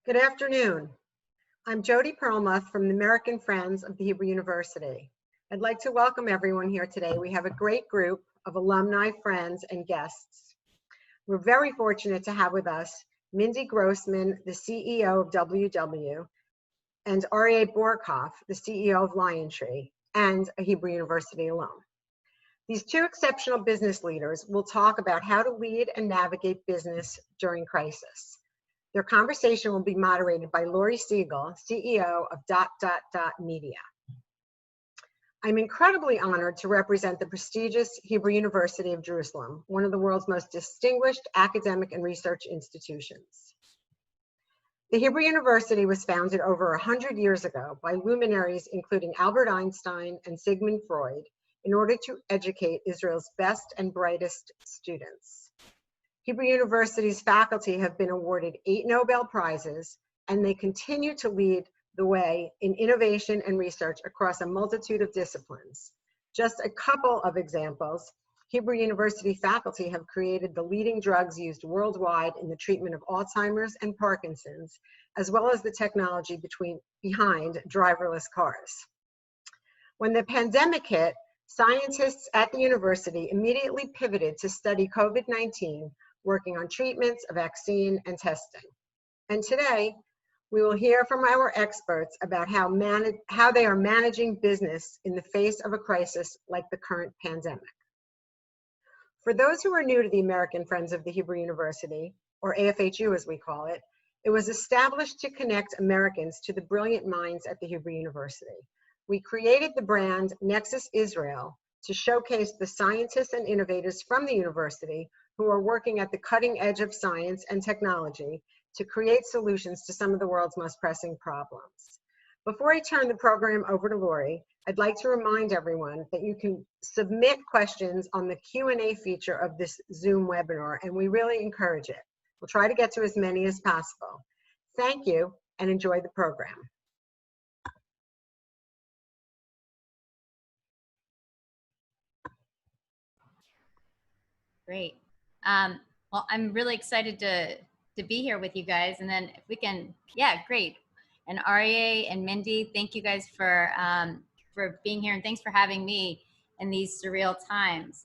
Good afternoon. I'm Jody Perlmuth from the American Friends of the Hebrew University. I'd like to welcome everyone here today. We have a great group of alumni, friends, and guests. We're very fortunate to have with us Mindy Grossman, the CEO of WW, and Aryeh Bourkoff, the CEO of LionTree, and a Hebrew University alum. These two exceptional business leaders will talk about how to lead and navigate business during crisis. Their conversation will be moderated by Laurie Segall, CEO of ... Media. I'm incredibly honored to represent the prestigious Hebrew University of Jerusalem, one of the world's most distinguished academic and research institutions. The Hebrew University was founded over 100 years ago by luminaries including Albert Einstein and Sigmund Freud in order to educate Israel's best and brightest students. Hebrew University's faculty have been awarded 8 Nobel Prizes, and they continue to lead the way in innovation and research across a multitude of disciplines. Just a couple of examples: Hebrew University faculty have created the leading drugs used worldwide in the treatment of Alzheimer's and Parkinson's, as well as the technology behind driverless cars. When the pandemic hit, scientists at the university immediately pivoted to study COVID-19, working on treatments, a vaccine, and testing. And today, we will hear from our experts about how they are managing business in the face of a crisis like the current pandemic. For those who are new to the American Friends of the Hebrew University, or AFHU as we call it, it was established to connect Americans to the brilliant minds at the Hebrew University. We created the brand Nexus Israel to showcase the scientists and innovators from the university who are working at the cutting edge of science and technology to create solutions to some of the world's most pressing problems. Before I turn the program over to Laurie, I'd like to remind everyone that you can submit questions on the Q&A feature of this Zoom webinar, and we really encourage it. We'll try to get to as many as possible. Thank you, and enjoy the program. Great. Well, I'm really excited to be here with you guys. And then if we can, yeah, great. And Aryeh and Mindy, thank you guys for being here, and thanks for having me in these surreal times.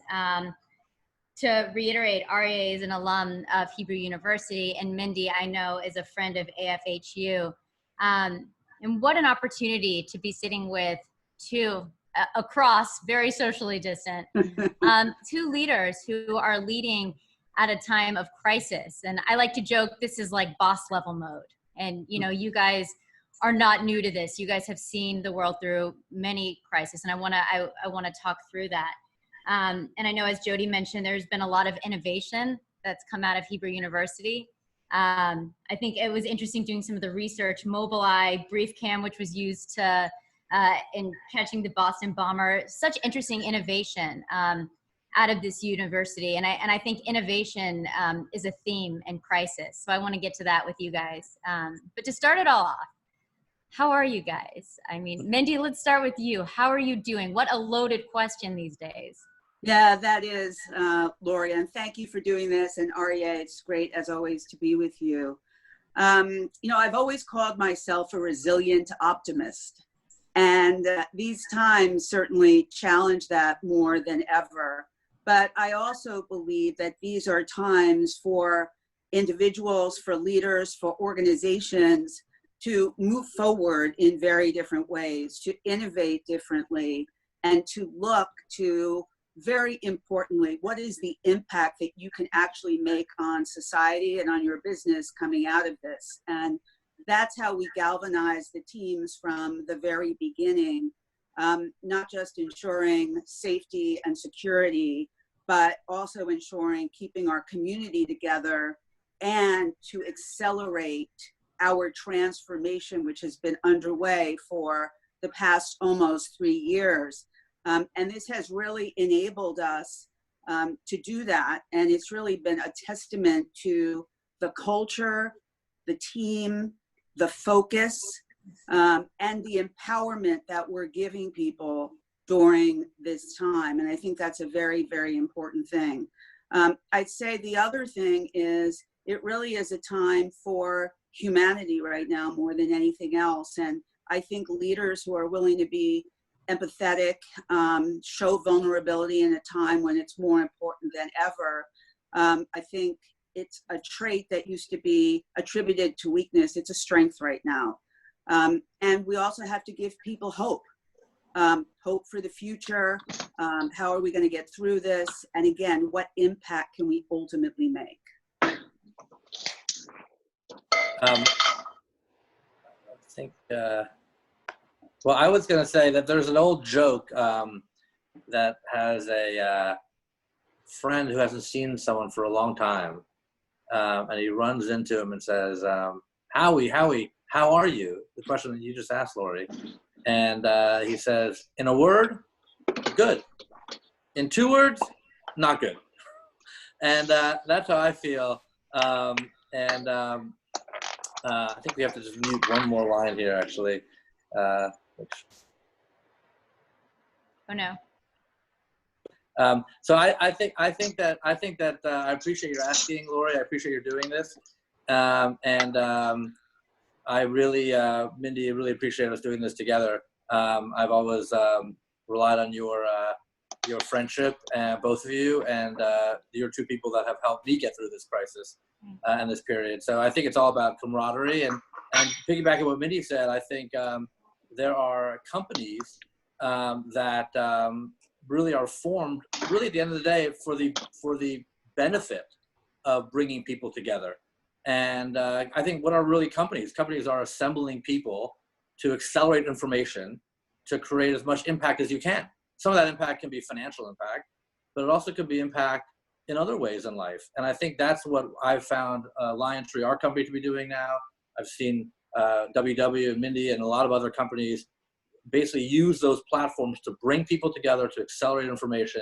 To reiterate, Aryeh is an alum of Hebrew University, and Mindy, I know, is a friend of AFHU. And what an opportunity to be sitting with two across, very socially distant, two leaders who are leading at a time of crisis. And I like to joke, this is like boss level mode. And you know, you guys are not new to this. You guys have seen the world through many crises, and I wanna talk through that. And I know, as Jody mentioned, there's been a lot of innovation that's come out of Hebrew University. I think it was interesting doing some of the research. Mobileye brief cam, which was used to in catching the Boston bomber, such interesting innovation out of this university. And I think innovation is a theme in crisis. So I want to get to that with you guys. But to start it all off, how are you guys? I mean, Mindy, let's start with you. How are you doing? What a loaded question these days. Yeah, that is, Laurie, and thank you for doing this. And Aryeh, it's great as always to be with you. You know, I've always called myself a resilient optimist. And these times certainly challenge that more than ever. But I also believe that these are times for individuals, for leaders, for organizations to move forward in very different ways, to innovate differently, and to look to, very importantly, what is the impact that you can actually make on society and on your business coming out of this. And that's how we galvanize the teams from the very beginning, not just ensuring safety and security, but also ensuring keeping our community together and to accelerate our transformation, which has been underway for the past almost 3 years. And this has really enabled us to do that. And it's really been a testament to the culture, the team, the focus, and the empowerment that we're giving people during this time. And I think that's a very, very important thing. I'd say the other thing is it really is a time for humanity right now more than anything else. And I think leaders who are willing to be empathetic, show vulnerability in a time when it's more important than ever. I think it's a trait that used to be attributed to weakness. It's a strength right now. And we also have to give people hope, hope for the future. How are we going to get through this? And again, what impact can we ultimately make? I think, well, I was going to say that there's an old joke that has a friend who hasn't seen someone for a long time, and he runs into him and says, Howie, how are you? The question that you just asked, Laurie. And he says, in a word, good. In 2 words, not good. And that's how I feel. I think we have to just mute one more line here, actually. Oh no. So I think that I appreciate your asking, Laurie. I appreciate you doing this, I really, Mindy, really appreciate us doing this together. I've always relied on your friendship, both of you, and you're 2 people that have helped me get through this crisis and this period. So I think it's all about camaraderie. And piggybacking what Mindy said, I think there are companies that really are formed, really at the end of the day, for the benefit of bringing people together. And I think what are really companies? Companies are assembling people to accelerate information, to create as much impact as you can. Some of that impact can be financial impact, but it also could be impact in other ways in life. And I think that's what I've found LionTree, our company, to be doing now. I've seen WW and Mindy and a lot of other companies basically use those platforms to bring people together, to accelerate information,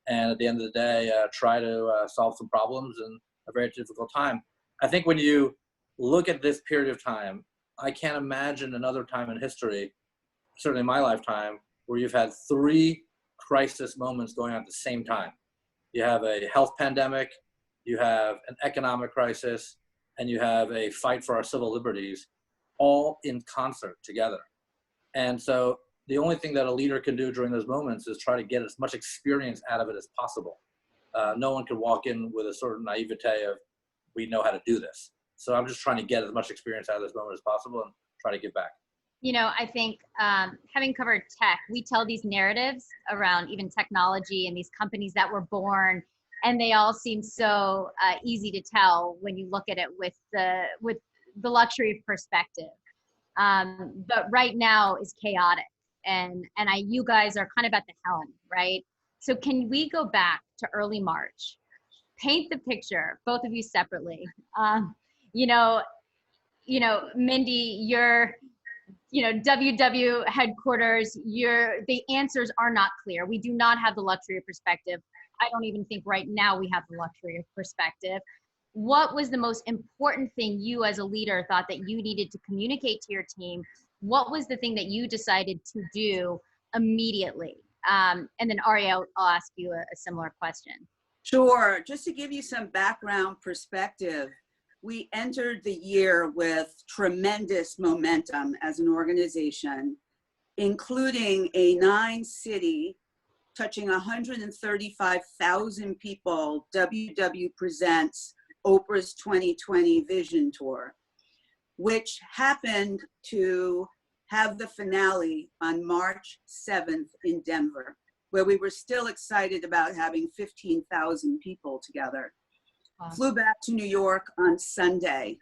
and at the end of the day, try to solve some problems in a very difficult time. I think when you look at this period of time, I can't imagine another time in history, certainly in my lifetime, where you've had 3 crisis moments going on at the same time. You have a health pandemic, you have an economic crisis, and you have a fight for our civil liberties, all in concert together. And so the only thing that a leader can do during those moments is try to get as much experience out of it as possible. No one can walk in with a sort of naivete of, we know how to do this. So I'm just trying to get as much experience out of this moment as possible and try to give back. You know, I think having covered tech, we tell these narratives around even technology and these companies that were born, and they all seem so easy to tell when you look at it with the luxury of perspective. But right now is chaotic, and you guys are kind of at the helm, right? So can we go back to early March? Paint the picture, both of you separately. Mindy, you're, WW headquarters, the answers are not clear. We do not have the luxury of perspective. I don't even think right now we have the luxury of perspective. What was the most important thing you as a leader thought that you needed to communicate to your team? What was the thing that you decided to do immediately? And then Aryeh, I'll ask you a similar question. Sure. Just to give you some background perspective, we entered the year with tremendous momentum as an organization, including a 9-city, touching 135,000 people, WW Presents Oprah's 2020 Vision Tour, which happened to have the finale on March 7th in Denver, where we were still excited about having 15,000 people together. Wow. Flew back to New York on Sunday.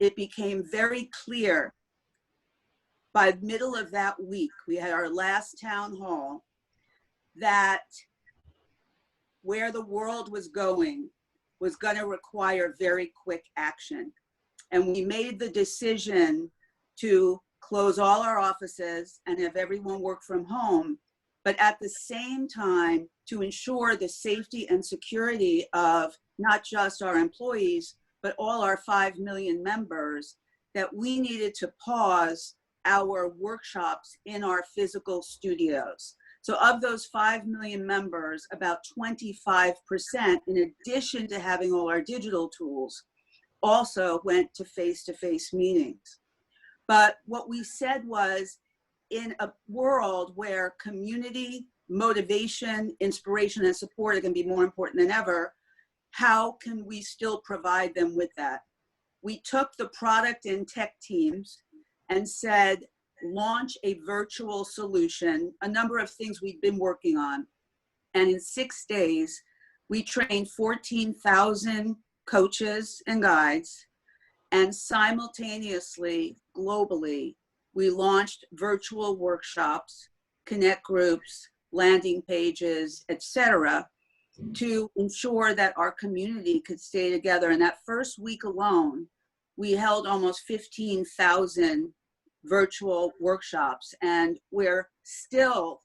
It became very clear by the middle of that week, we had our last town hall, that where the world was going to require very quick action. And we made the decision to close all our offices and have everyone work from home, but at the same time to ensure the safety and security of not just our employees, but all our 5 million members, that we needed to pause our workshops in our physical studios. So of those 5 million members, about 25%, in addition to having all our digital tools, also went to face-to-face meetings. But what we said was, in a world where community, motivation, inspiration, and support are going to be more important than ever, how can we still provide them with that? We took the product and tech teams and said, launch a virtual solution, a number of things we've been working on. And in 6 days, we trained 14,000 coaches and guides, and simultaneously, globally, we launched virtual workshops, connect groups, landing pages, etc., to ensure that our community could stay together. And that first week alone, we held almost 15,000 virtual workshops, and we're still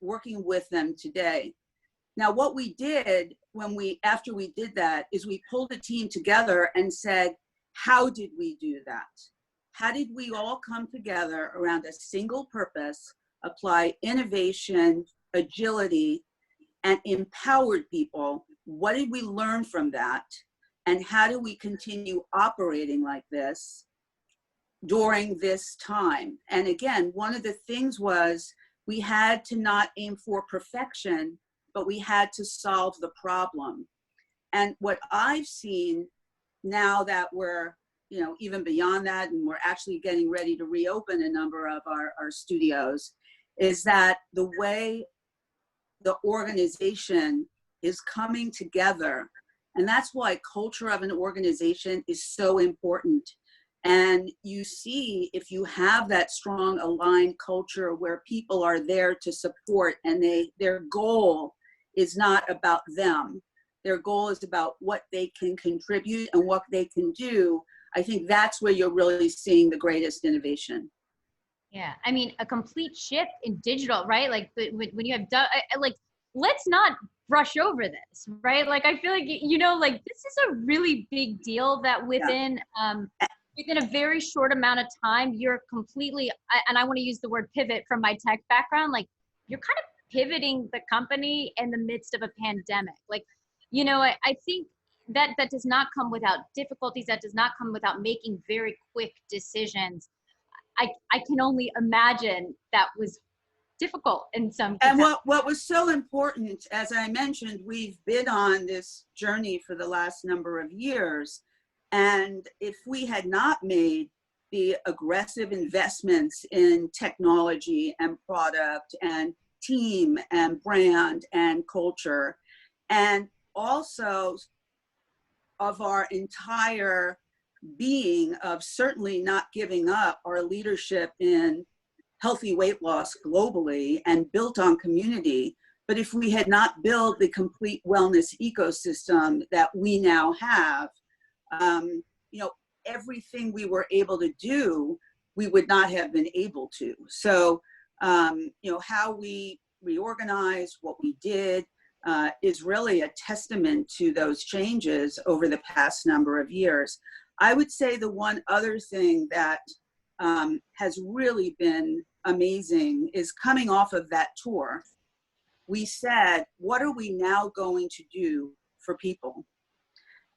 working with them today. Now, what we did after we did that is we pulled the team together and said, how did we do that? How did we all come together around a single purpose, apply innovation, agility, and empowered people? What did we learn from that? And how do we continue operating like this during this time? And again, one of the things was we had to not aim for perfection, but we had to solve the problem. And what I've seen now that we're, even beyond that, and we're actually getting ready to reopen a number of our studios, is that the way the organization is coming together, and that's why culture of an organization is so important. And you see, if you have that strong aligned culture where people are there to support, and their goal is not about them, their goal is about what they can contribute and what they can do, I think that's where you're really seeing the greatest innovation. Yeah, I mean, a complete shift in digital, right? Like when you have done, like, let's not brush over this, right? Like, I feel like, like this is a really big deal that within, within a very short amount of time, you're completely, and I want to use the word pivot from my tech background, like you're kind of pivoting the company in the midst of a pandemic. Like, I think that does not come without difficulties. That does not come without making very quick decisions. I can only imagine that was difficult in some cases. And what was so important, as I mentioned, we've been on this journey for the last number of years. And if we had not made the aggressive investments in technology and product and team and brand and culture, and also of our entire being of certainly not giving up our leadership in healthy weight loss globally and built on community. But if we had not built the complete wellness ecosystem that we now have, everything we were able to do, we would not have been able to. So, how we reorganized, what we did, is really a testament to those changes over the past number of years. I would say the one other thing that has really been amazing is coming off of that tour. We said, what are we now going to do for people?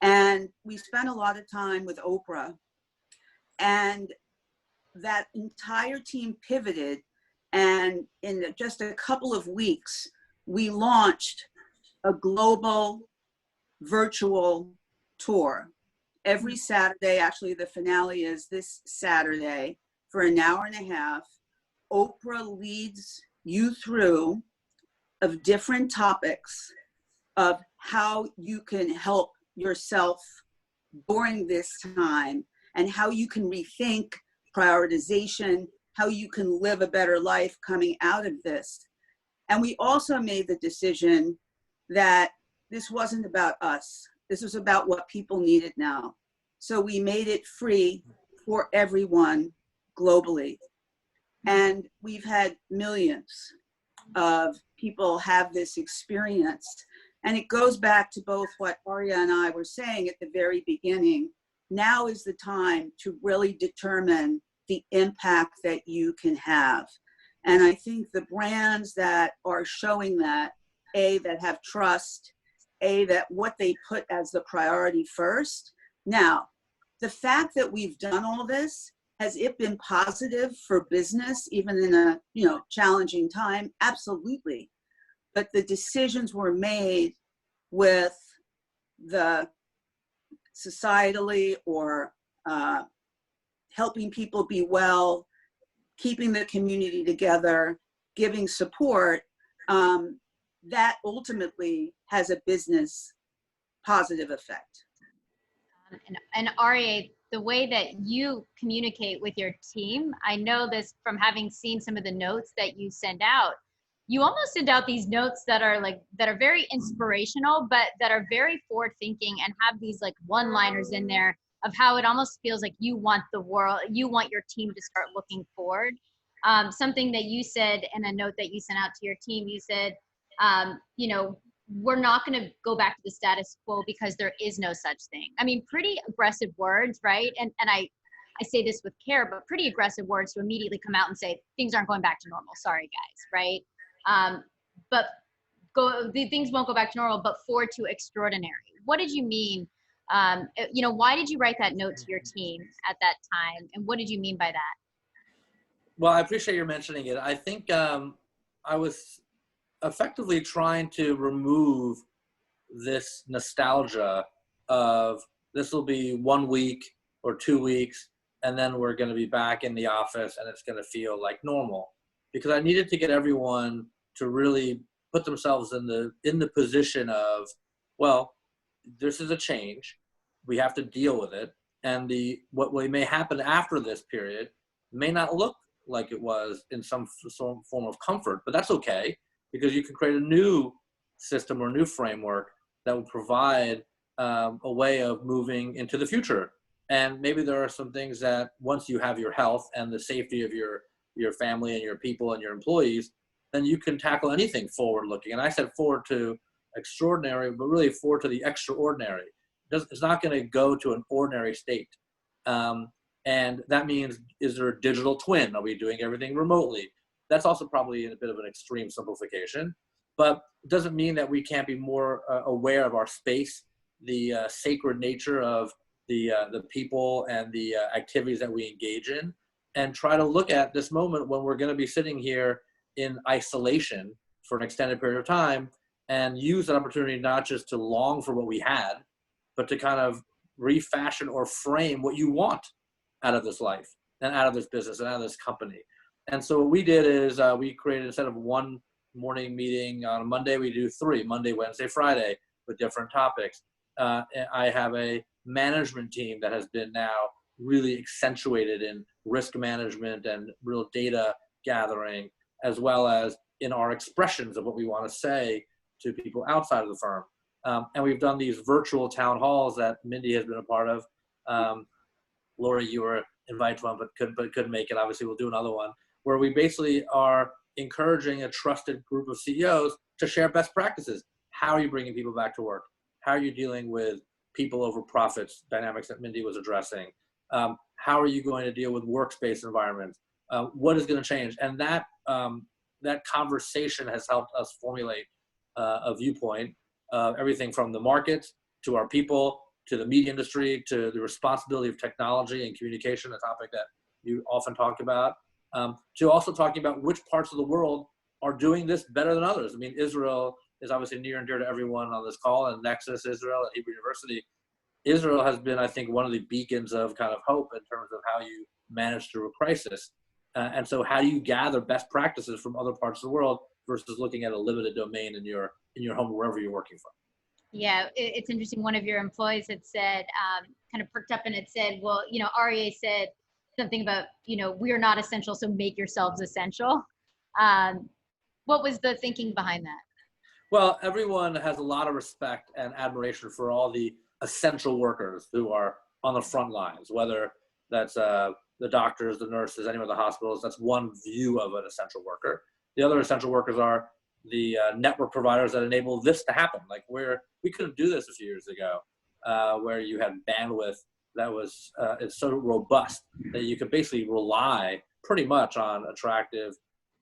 And we spent a lot of time with Oprah, and that entire team pivoted. And in just a couple of weeks, we launched a global virtual tour. Every Saturday, actually the finale is this Saturday, for an hour and a half. Oprah leads you through of different topics of how you can help yourself during this time, and how you can rethink prioritization, how you can live a better life coming out of this. And we also made the decision that this wasn't about us. This was about what people needed now. So we made it free for everyone globally. And we've had millions of people have this experience. And it goes back to both what Aryeh and I were saying at the very beginning. Now is the time to really determine the impact that you can have. And I think the brands that are showing that, that have trust, that what they put as the priority first, Now, the fact that we've done all this, has it been positive for business, even in a, challenging time? Absolutely. But the decisions were made with the societally or helping people be well, keeping the community together, giving support, that ultimately has a business positive effect. And Aryeh, the way that you communicate with your team, I know this from having seen some of the notes that you send out. You almost send out these notes that are very inspirational, but that are very forward thinking and have these like one-liners in there of how it almost feels like you want your team to start looking forward. Something that you said in a note that you sent out to your team, you said, we're not going to go back to the status quo because there is no such thing. I mean, pretty aggressive words, right? And I say this with care, but pretty aggressive words to immediately come out and say, things aren't going back to normal. Sorry, guys, right? But things won't go back to normal, but forward to extraordinary. What did you mean? Why did you write that note to your team at that time? And what did you mean by that? Well, I appreciate your mentioning it. I think I was effectively trying to remove this nostalgia of this will be 1 week or 2 weeks, and then we're going to be back in the office and it's going to feel like normal. Because I needed to get everyone to really put themselves in the position of, well, this is a change. We have to deal with it. And what may happen after this period may not look like it was in some form of comfort, but that's okay, because you can create a new system or new framework that will provide a way of moving into the future. And maybe there are some things that once you have your health and the safety of your family and your people and your employees, then you can tackle anything forward looking. And I said forward to extraordinary, but really forward to the extraordinary. It's not going to go to an ordinary state. And that means, is there a digital twin? Are we doing everything remotely? That's also probably a bit of an extreme simplification, but it doesn't mean that we can't be more aware of our space, the sacred nature of the people and the activities that we engage in, and try to look at this moment when we're going to be sitting here in isolation for an extended period of time, and use that opportunity not just to long for what we had, but to kind of refashion or frame what you want out of this life and out of this business and out of this company. And so what we did is we created, instead of one morning meeting on a Monday, we do 3, Monday, Wednesday, Friday, with different topics. I have a management team that has been now really accentuated in risk management and real data gathering, as well as in our expressions of what we want to say to people outside of the firm. And we've done these virtual town halls that Mindy has been a part of. Laurie, you were invited to one, but couldn't make it. Obviously, we'll do another one where we basically are encouraging a trusted group of CEOs to share best practices. How are you bringing people back to work? How are you dealing with people over profits, dynamics that Mindy was addressing? How are you going to deal with workspace environments? What is going to change? And that conversation has helped us formulate a viewpoint of everything from the markets to our people, to the media industry, to the responsibility of technology and communication, a topic that you often talk about, to also talking about which parts of the world are doing this better than others. I mean, Israel is obviously near and dear to everyone on this call, and Nexus Israel at Hebrew University. Israel has been, I think, one of the beacons of kind of hope in terms of how you manage through a crisis. And so how do you gather best practices from other parts of the world versus looking at a limited domain in your home, wherever you're working from? Yeah, it's interesting. One of your employees had said, kind of perked up and it said, well, Aryeh said something about, we're not essential, so make yourselves essential. What was the thinking behind that? Well, everyone has a lot of respect and admiration for all the essential workers who are on the front lines, whether that's the doctors, the nurses, anyone at the hospitals. That's one view of an essential worker. The other essential workers are the network providers that enable this to happen. Like we couldn't do this a few years ago, where you had bandwidth that was it's so robust that you could basically rely pretty much on attractive,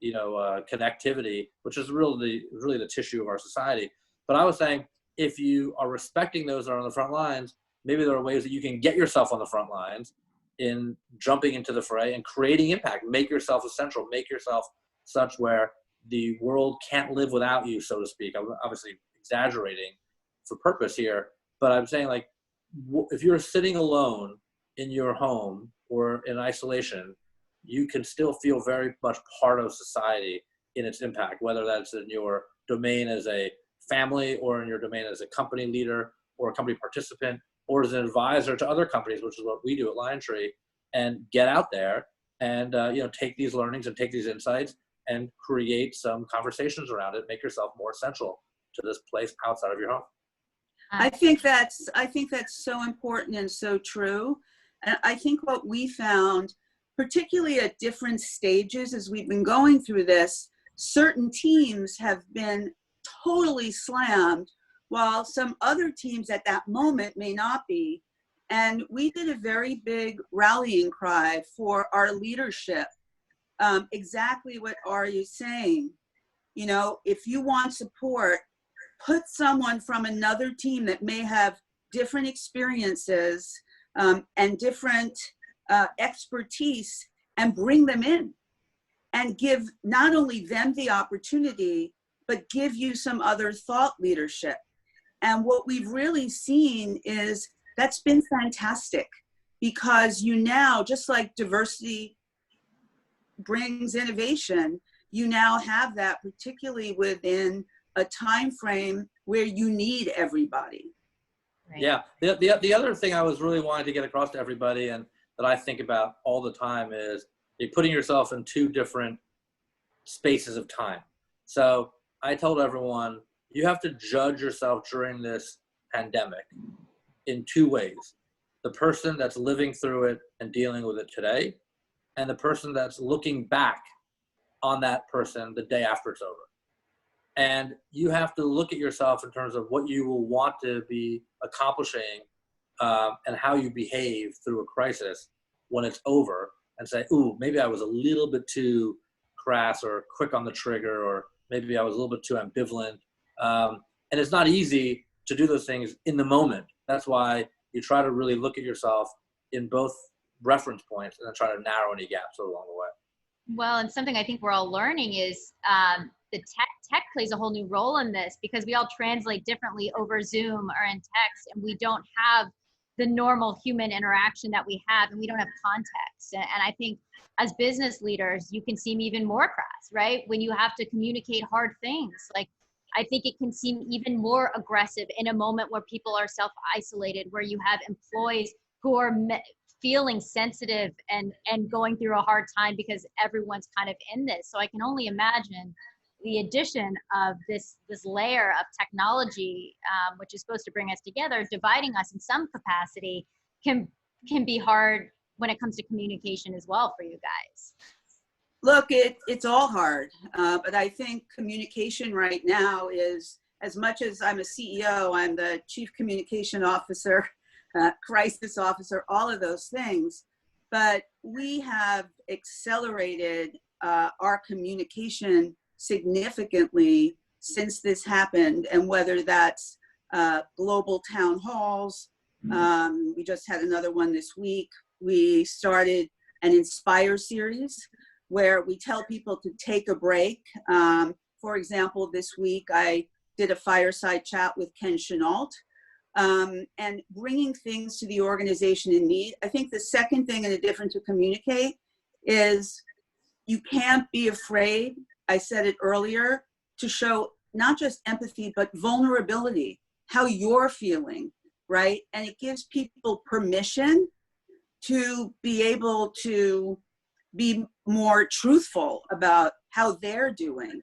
connectivity, which is really the tissue of our society. But I was saying, if you are respecting those that are on the front lines, maybe there are ways that you can get yourself on the front lines in jumping into the fray and creating impact. Make yourself essential, make yourself such where the world can't live without you, so to speak. I'm obviously exaggerating for purpose here, but I'm saying, like, if you're sitting alone in your home or in isolation, you can still feel very much part of society in its impact, whether that's in your domain as a family or in your domain as a company leader or a company participant or as an advisor to other companies, which is what we do at LionTree, and get out there and take these learnings and take these insights and create some conversations around it, make yourself more essential to this place outside of your home. I think that's so important and so true. And I think what we found, particularly at different stages as we've been going through this, certain teams have been totally slammed while some other teams at that moment may not be. And we did a very big rallying cry for our leadership. Exactly what Aryeh is saying. You know, if you want support, put someone from another team that may have different experiences and different expertise and bring them in and give not only them the opportunity, but give you some other thought leadership. And what we've really seen is that's been fantastic, because you now, just like diversity brings innovation, you now have that, particularly within a time frame where you need everybody. Right. Yeah, the other thing I was really wanting to get across to everybody, and that I think about all the time, is you're putting yourself in two different spaces of time. So I told everyone, you have to judge yourself during this pandemic in two ways: the person that's living through it and dealing with it today, and the person that's looking back on that person the day after it's over. And you have to look at yourself in terms of what you will want to be accomplishing and how you behave through a crisis when it's over, and say, ooh, maybe I was a little bit too crass or quick on the trigger, or maybe I was a little bit too ambivalent. And it's not easy to do those things in the moment. That's why you try to really look at yourself in both reference points and then try to narrow any gaps along the way. Well, and something I think we're all learning is the tech plays a whole new role in this, because we all translate differently over Zoom or in text, and we don't have the normal human interaction that we have, and we don't have context. And I think as business leaders, you can seem even more crass, right? When you have to communicate hard things. Like, I think it can seem even more aggressive in a moment where people are self-isolated, where you have employees who are feeling sensitive and going through a hard time because everyone's kind of in this. So I can only imagine the addition of this layer of technology, which is supposed to bring us together, dividing us in some capacity, can be hard when it comes to communication as well for you guys. Look, it's all hard, but I think communication right now is, as much as I'm a CEO, I'm the chief communication officer, crisis officer, all of those things. But we have accelerated our communication significantly since this happened, and whether that's global town halls, we just had another one this week. We started an Inspire series where we tell people to take a break. For example, this week I did a fireside chat with Ken Chenault, and bringing things to the organization in need. I think the second thing, in addition to communicate, is you can't be afraid, I said it earlier, to show not just empathy, but vulnerability, how you're feeling, right? And it gives people permission to be able to be more truthful about how they're doing.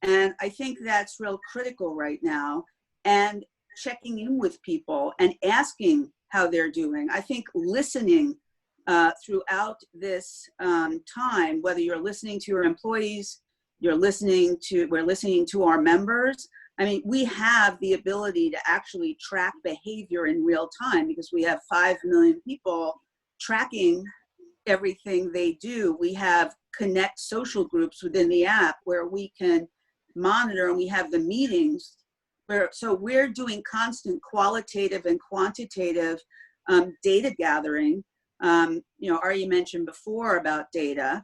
And I think that's real critical right now. And checking in with people and asking how they're doing. I think listening throughout this time, whether you're listening to your employees, we're listening to our members. I mean, we have the ability to actually track behavior in real time, because we have 5 million people tracking everything they do. We have Connect social groups within the app where we can monitor, and we have the meetings. So we're doing constant qualitative and quantitative data gathering. Aryeh mentioned before about data.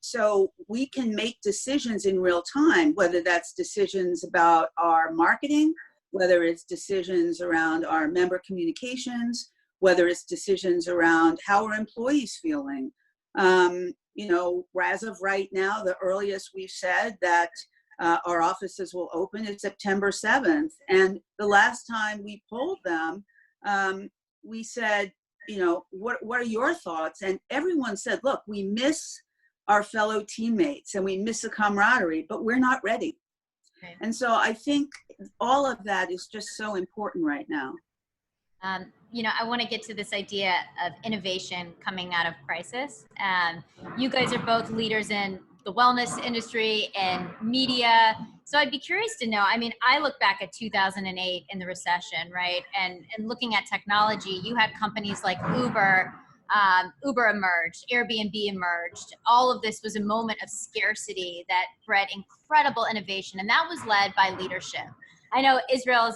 So we can make decisions in real time, whether that's decisions about our marketing, whether it's decisions around our member communications, whether it's decisions around how our employees feeling. As of right now, the earliest we've said that our offices will open is September 7th. And the last time we polled them, we said, what are your thoughts? And everyone said, look, we miss our fellow teammates and we miss the camaraderie, but we're not ready. Okay. And so I think all of that is just so important right now. I want to get to this idea of innovation coming out of crisis. You guys are both leaders in the wellness industry and media. So I'd be curious to know, I look back at 2008 in the recession, right? And looking at technology, you had companies like Uber emerged, Airbnb emerged. All of this was a moment of scarcity that bred incredible innovation, and that was led by leadership. I know Israel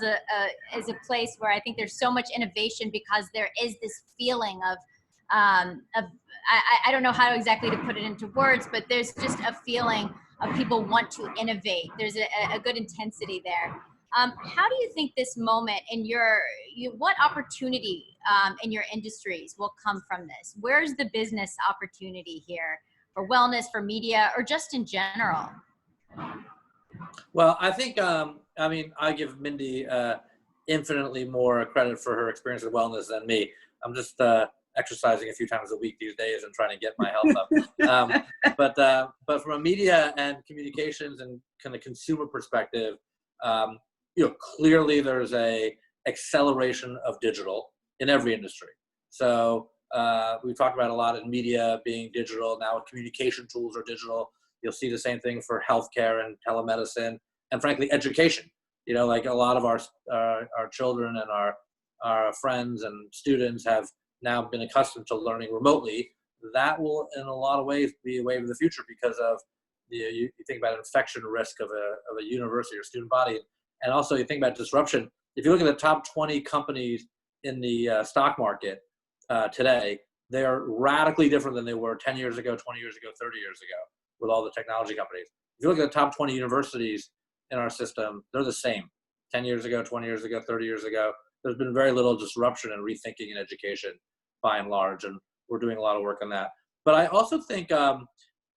is a place where I think there's so much innovation because there is this feeling of I don't know how exactly to put it into words, but there's just a feeling of people want to innovate. There's a good intensity there. How do you think this moment in what opportunity in your industries will come from this? Where's the business opportunity here for wellness, for media, or just in general? Well, I think, I give Mindy infinitely more credit for her experience with wellness than me. I'm just exercising a few times a week these days and trying to get my health up. But from a media and communications and kind of consumer perspective, clearly there's a acceleration of digital in every industry. So we've talked about a lot in media being digital. Now communication tools are digital. You'll see the same thing for healthcare and telemedicine, and frankly, education. Like a lot of our children and our friends and students have now been accustomed to learning remotely. That will, in a lot of ways, be a wave of the future because of you think about infection risk of a university or student body, and also you think about disruption. If you look at the top 20 companies in the stock market today, they are radically different than they were 10 years ago, 20 years ago, 30 years ago. With all the technology companies. If you look at the top 20 universities in our system, they're the same. 10 years ago, 20 years ago, 30 years ago, there's been very little disruption and rethinking in education by and large, and we're doing a lot of work on that. But I also think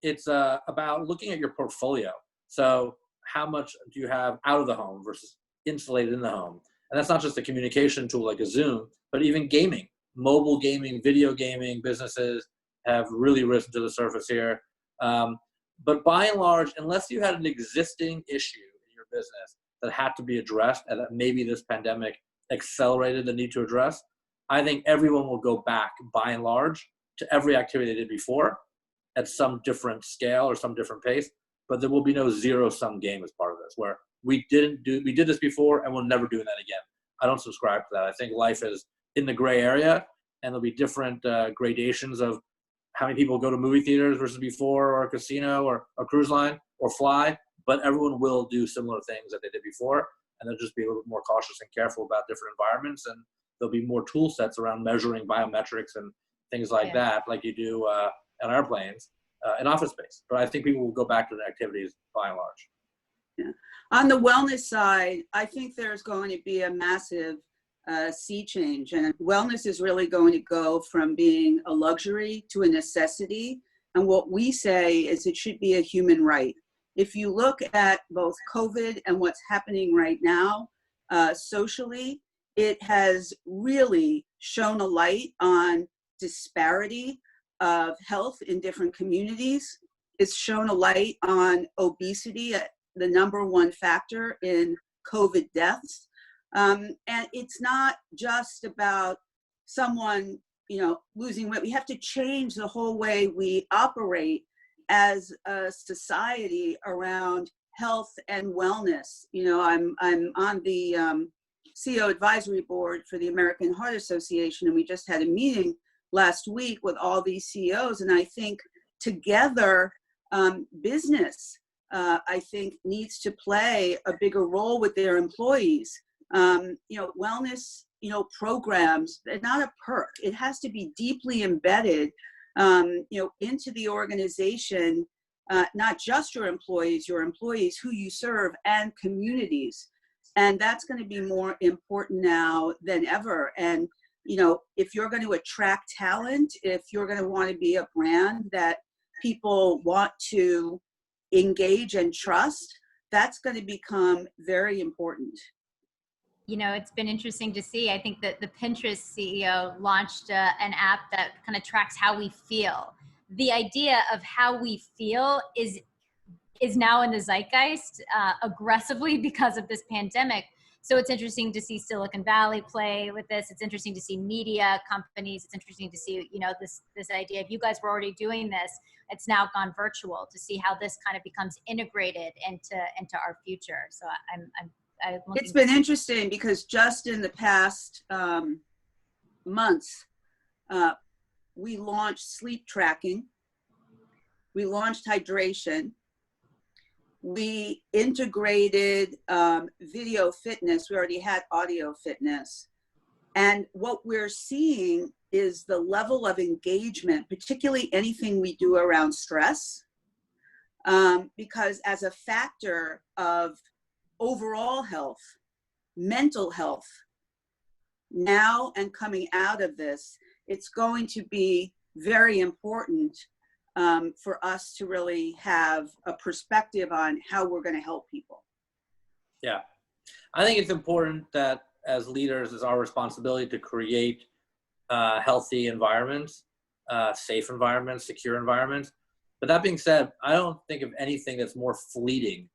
it's about looking at your portfolio. So how much do you have out of the home versus insulated in the home? And that's not just a communication tool like a Zoom, but even gaming, mobile gaming, video gaming businesses have really risen to the surface here. But by and large, unless you had an existing issue in your business that had to be addressed and that maybe this pandemic accelerated the need to address, I think everyone will go back by and large to every activity they did before at some different scale or some different pace. But there will be no zero-sum game as part of this where we did this before and we'll never do that again. I don't subscribe to that. I think life is in the gray area and there'll be different gradations of how many people go to movie theaters versus before, or a casino, or a cruise line, or fly, but everyone will do similar things that they did before, and they'll just be a little bit more cautious and careful about different environments, and there'll be more tool sets around measuring biometrics and things like that, like you do on airplanes, in office space. But I think people will go back to the activities by and large. Yeah. On the wellness side, I think there's going to be a massive sea change, and wellness is really going to go from being a luxury to a necessity. And what we say is it should be a human right. If you look at both COVID and what's happening right now socially, it has really shone a light on disparity of health in different communities. It's shown a light on obesity, the #1 factor in COVID deaths. And it's not just about someone, losing weight. We have to change the whole way we operate as a society around health and wellness. I'm on the CEO advisory board for the American Heart Association, and we just had a meeting last week with all these CEOs. And I think together, business, I think, needs to play a bigger role with their employees. Wellness programs, they're not a perk. It has to be deeply embedded, into the organization, not just your employees who you serve, and communities. And that's going to be more important now than ever. And, if you're going to attract talent, if you're going to want to be a brand that people want to engage and trust, that's going to become very important. It's been interesting to see. I think that the Pinterest CEO launched an app that kind of tracks how we feel. The idea of how we feel is now in the zeitgeist aggressively because of this pandemic. So it's interesting to see Silicon Valley play with this. It's interesting to see media companies. It's interesting to see, this idea of, you guys were already doing this. It's now gone virtual, to see how this kind of becomes integrated into our future. So it's been interesting because just in the past months, we launched sleep tracking. We launched hydration. We integrated video fitness. We already had audio fitness. And what we're seeing is the level of engagement, particularly anything we do around stress, because as a factor of overall health, mental health, now and coming out of this, it's going to be very important for us to really have a perspective on how we're going to help people. Yeah. I think it's important that as leaders, it's our responsibility to create healthy environments, safe environments, secure environments. But that being said, I don't think of anything that's more fleeting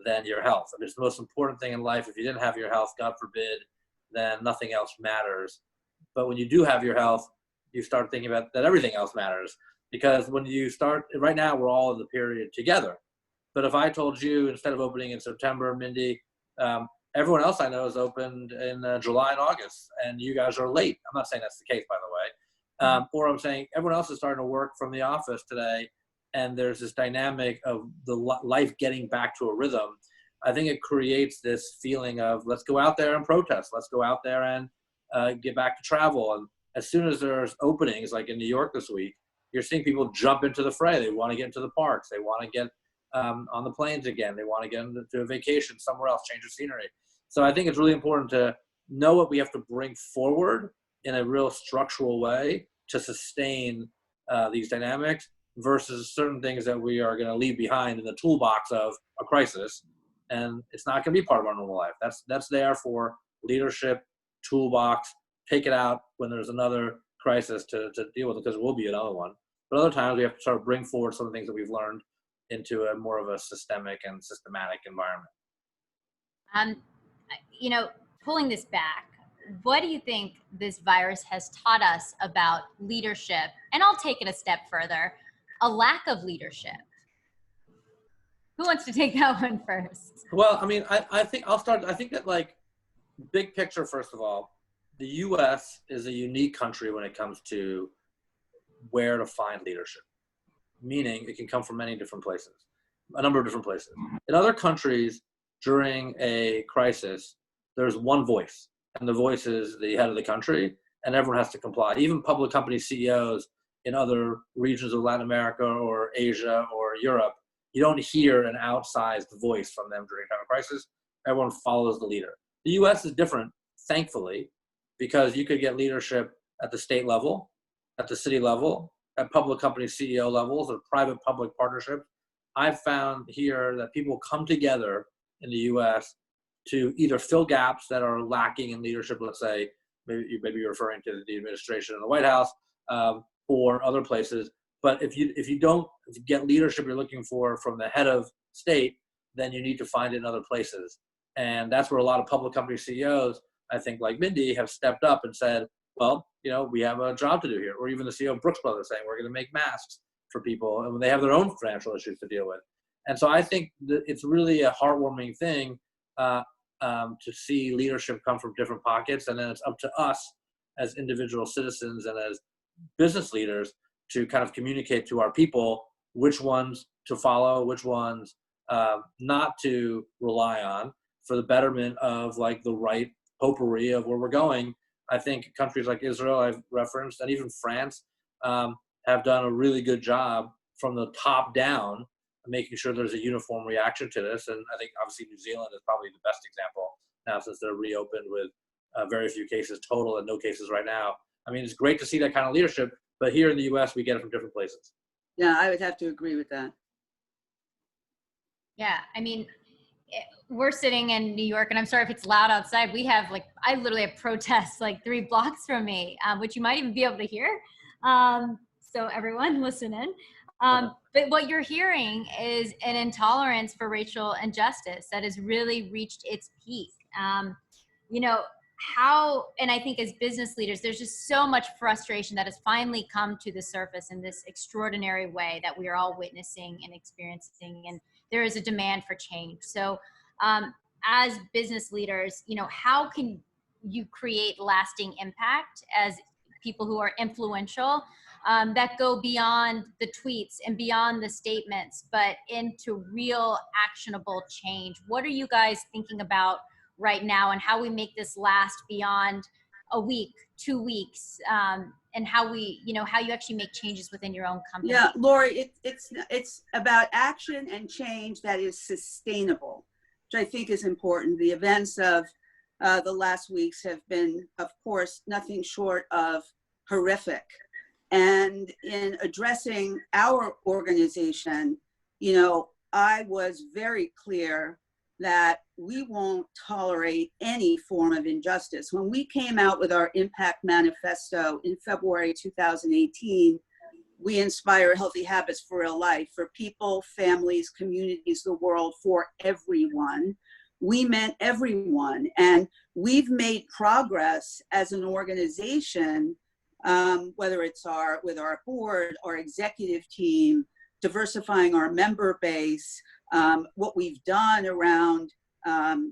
than your health. I mean, it's the most important thing in life. If you didn't have your health, God forbid, then nothing else matters. But when you do have your health, you start thinking about that everything else matters. Because when you start, right now we're all in the period together. But if I told you, instead of opening in September, Mindy, everyone else I know is opened in July and August, and you guys are late. I'm not saying that's the case, by the way. Or I'm saying everyone else is starting to work from the office today, and there's this dynamic of the life getting back to a rhythm. I think it creates this feeling of, let's go out there and protest. Let's go out there and get back to travel. And as soon as there's openings, like in New York this week, you're seeing people jump into the fray. They want to get into the parks. They want to get on the planes again. They want to get into a vacation somewhere else, change of scenery. So I think it's really important to know what we have to bring forward in a real structural way to sustain these dynamics versus certain things that we are going to leave behind in the toolbox of a crisis. And it's not going to be part of our normal life. That's there for leadership, toolbox, take it out when there's another crisis to deal with it, because it will be another one. But other times we have to sort of bring forward some of the things that we've learned into a more of a systemic and systematic environment. Pulling this back, what do you think this virus has taught us about leadership? And I'll take it a step further, a lack of leadership. Who wants to take that one first? Well, I mean, I think I'll start. I think that, like, big picture, first of all, the U.S. is a unique country when it comes to where to find leadership, meaning it can come from many different places, a number of different places. In other countries, during a crisis, there's one voice, and the voice is the head of the country, and everyone has to comply. Even public company CEOs in other regions of Latin America or Asia or Europe, you don't hear an outsized voice from them during a time of crisis. Everyone follows the leader. The U.S. is different, thankfully, because you could get leadership at the state level, at the city level, at public company CEO levels, or private-public partnerships. I've found here that people come together in the U.S. to either fill gaps that are lacking in leadership. Let's say maybe you're referring to the administration in the White House or other places. But if you don't get leadership you're looking for from the head of state, then you need to find it in other places. And that's where a lot of public company CEOs, I think, like Mindy, have stepped up and said, well, we have a job to do here. Or even the CEO of Brooks Brothers saying, we're going to make masks for people, and when they have their own financial issues to deal with. And so I think that it's really a heartwarming thing to see leadership come from different pockets. And then it's up to us as individual citizens and as business leaders to kind of communicate to our people which ones to follow, which ones not to rely on for the betterment of, like, the right potpourri of where we're going I think countries like Israel I've referenced, and even France, have done a really good job from the top down, making sure there's a uniform reaction to this. And I think obviously New Zealand is probably the best example now, since they're reopened with very few cases total and no cases right now. I mean, it's great to see that kind of leadership, but here in the US, we get it from different places. Yeah, I would have to agree with that. Yeah, I mean, we're sitting in New York, and I'm sorry if it's loud outside. We have I literally have protests 3 blocks from me, which you might even be able to hear. So everyone listen in. But what you're hearing is an intolerance for racial injustice that has really reached its peak. And I think as business leaders, there's just so much frustration that has finally come to the surface in this extraordinary way that we are all witnessing and experiencing. And there is a demand for change. So as business leaders, how can you create lasting impact as people who are influential that go beyond the tweets and beyond the statements, but into real actionable change? What are you guys thinking about right now, and how we make this last beyond a week, 2 weeks, and how you actually make changes within your own company? Yeah, Laurie, it's about action and change that is sustainable, which I think is important. The events of the last weeks have been, of course, nothing short of horrific. And in addressing our organization, I was very clear that we won't tolerate any form of injustice. When we came out with our Impact Manifesto in February 2018, we inspire healthy habits for real life, for people, families, communities, the world, for everyone. We meant everyone. And we've made progress as an organization, whether it's with our board, our executive team, diversifying our member base, what we've done around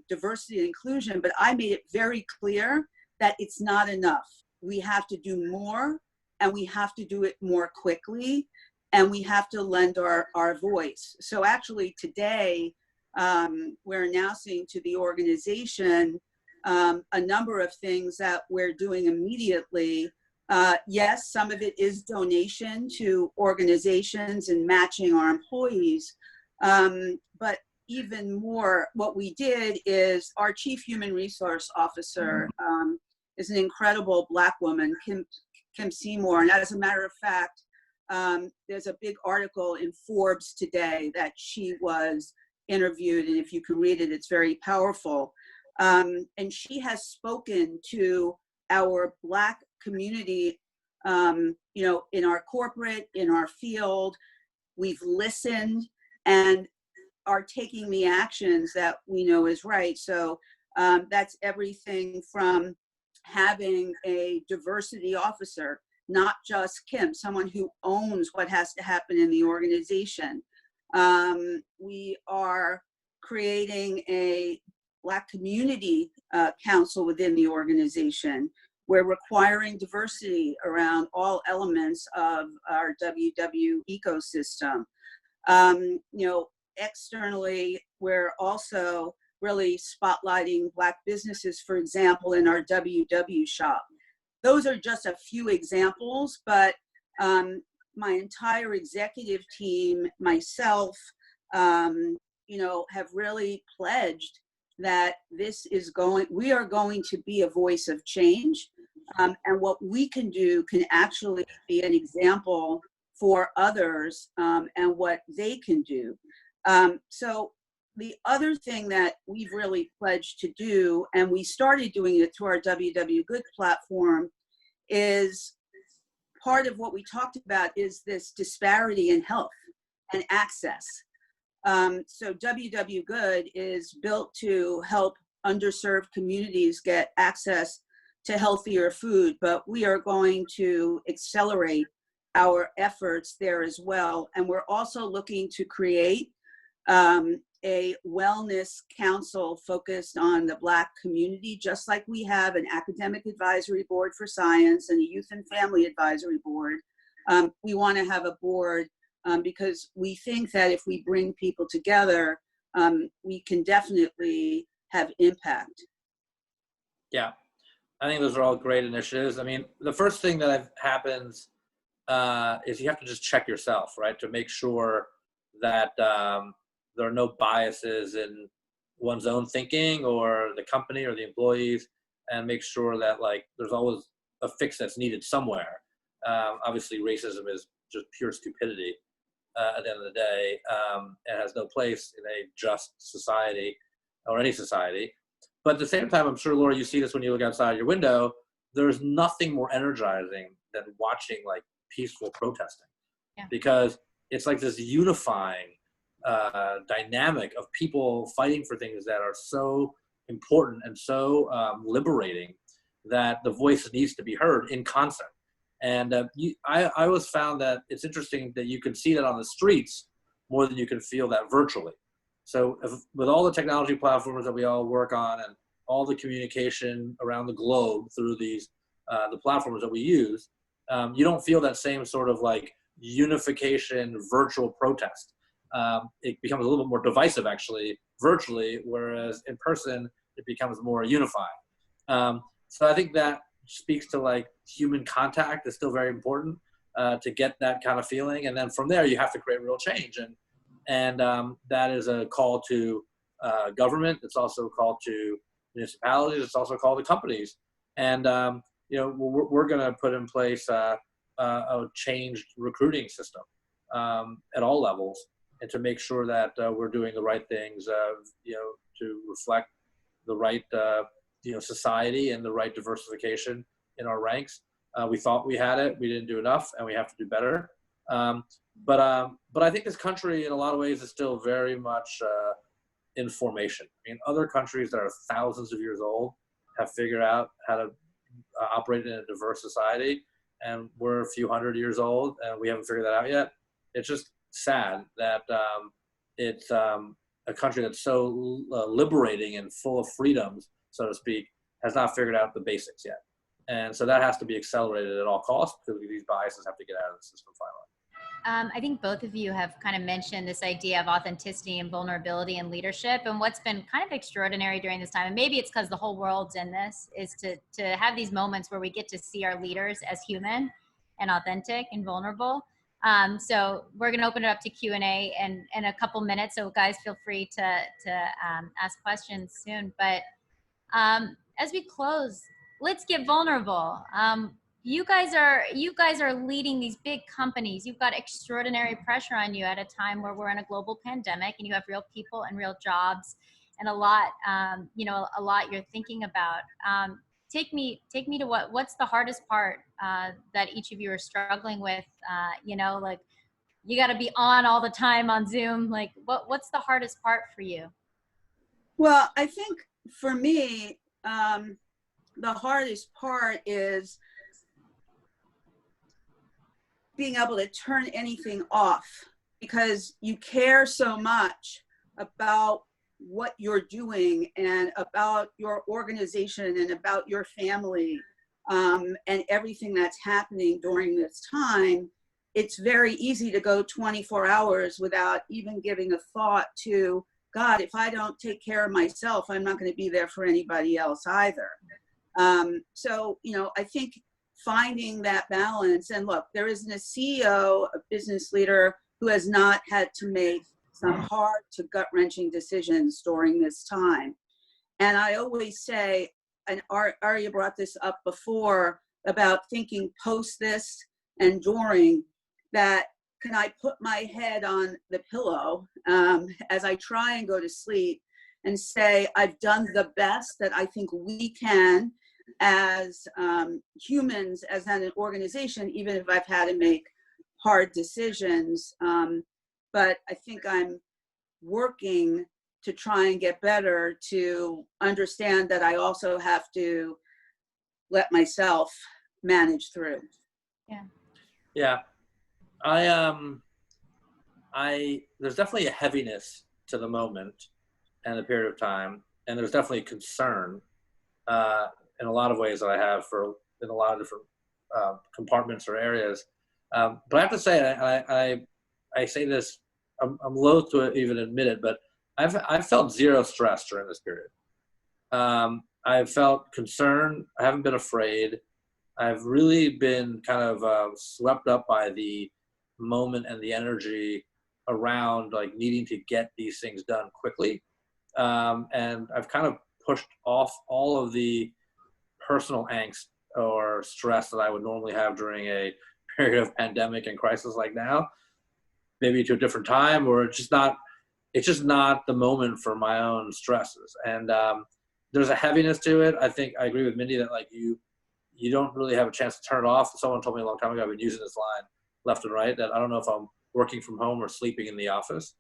diversity and inclusion. But I made it very clear that it's not enough. We have to do more, and we have to do it more quickly, and we have to lend our voice. So actually today, we're announcing to the organization a number of things that we're doing immediately. Yes, some of it is donation to organizations and matching our employees. But even more, what we did is our Chief Human Resource Officer is an incredible Black woman, Kim Seymour. And as a matter of fact, there's a big article in Forbes today that she was interviewed. And if you can read it, it's very powerful. And she has spoken to our Black community, in our corporate, in our field. We've listened and are taking the actions that we know is right. So that's everything from having a diversity officer, not just Kim, someone who owns what has to happen in the organization. We are creating a Black community council within the organization. We're requiring diversity around all elements of our WW ecosystem. Externally, we're also really spotlighting Black businesses, for example, in our WW shop. Those are just a few examples, but my entire executive team, myself, have really pledged that we are going to be a voice of change. And what we can do can actually be an example for others and what they can do. So the other thing that we've really pledged to do, and we started doing it through our WW Good platform, is part of what we talked about is this disparity in health and access. So WW Good is built to help underserved communities get access to healthier food, but we are going to accelerate our efforts there as well. And we're also looking to create a wellness council focused on the Black community, just like we have an academic advisory board for science and a youth and family advisory board. We want to have a board because we think that if we bring people together, we can definitely have impact. Yeah. I think those are all great initiatives. I mean, the first thing that happens is you have to just check yourself, right, to make sure that there are no biases in one's own thinking or the company or the employees, and make sure that like there's always a fix that's needed somewhere. Obviously, racism is just pure stupidity at the end of the day, and has no place in a just society or any society. But at the same time, I'm sure, Laura, you see this when you look outside your window. There's nothing more energizing than watching like peaceful protesting, because it's like this unifying dynamic of people fighting for things that are so important and so liberating that the voice needs to be heard in concert. And I always found that it's interesting that you can see that on the streets more than you can feel that virtually. So with all the technology platforms that we all work on and all the communication around the globe through these the platforms that we use, you don't feel that same sort of like unification virtual protest. It becomes a little bit more divisive actually virtually, whereas in person it becomes more unifying. So I think that speaks to like human contact is still very important to get that kind of feeling, and then from there you have to create real change, and that is a call to government. It's also a call to municipalities. It's also a call to companies, and you know, we're going to put in place a changed recruiting system at all levels, and to make sure that we're doing the right things, you know, to reflect the right you know, society and the right diversification in our ranks. We thought we had it. We didn't do enough, and we have to do better. But I think this country, in a lot of ways, is still very much in formation. I mean, other countries that are thousands of years old have figured out how to operate in a diverse society, and we're a few hundred years old, and we haven't figured that out yet. It's just sad that it's a country that's so liberating and full of freedoms, so to speak, has not figured out the basics yet. And so that has to be accelerated at all costs, because these biases have to get out of the system finally. I think both of you have kind of mentioned this idea of authenticity and vulnerability and leadership. And what's been kind of extraordinary during this time, and maybe it's because the whole world's in this, is to have these moments where we get to see our leaders as human and authentic and vulnerable. So we're going to open it up to Q&A in a couple minutes. So guys, feel free to ask questions soon. But as we close, let's get vulnerable. You guys are leading these big companies. You've got extraordinary pressure on you at a time where we're in a global pandemic, and you have real people and real jobs, and a lot, you know, a lot you're thinking about. Take me to what's the hardest part that each of you are struggling with? You know, like you got to be on all the time on Zoom. Like what's the hardest part for you? Well, I think for me, the hardest part is being able to turn anything off, because you care so much about what you're doing and about your organization and about your family and everything that's happening during this time. It's very easy to go 24 hours without even giving a thought to, God, if I don't take care of myself, I'm not going to be there for anybody else either. So, you know, I think finding that balance, and look, there isn't a CEO, a business leader, who has not had to make some hard to gut-wrenching decisions during this time. And I always say, and Aryeh brought this up before about thinking post this and during, that can I put my head on the pillow as I try and go to sleep and say, I've done the best that I think we can as humans, as an organization, even if I've had to make hard decisions. But I think I'm working to try and get better, to understand that I also have to let myself manage through. Yeah. Yeah. There's definitely a heaviness to the moment and the period of time, and there's definitely concern in a lot of ways that I have in a lot of different compartments or areas. But I have to say, I say this, I'm loath to even admit it, but I've felt zero stress during this period. I've felt concerned. I haven't been afraid. I've really been kind of swept up by the moment and the energy around like needing to get these things done quickly. And I've kind of pushed off all of the personal angst or stress that I would normally have during a period of pandemic and crisis like now, maybe to a different time, or it's just not the moment for my own stresses. And there's a heaviness to it. I think I agree with Mindy that like you don't really have a chance to turn it off. Someone told me a long time ago, I've been using this line left and right, that I don't know if I'm working from home or sleeping in the office.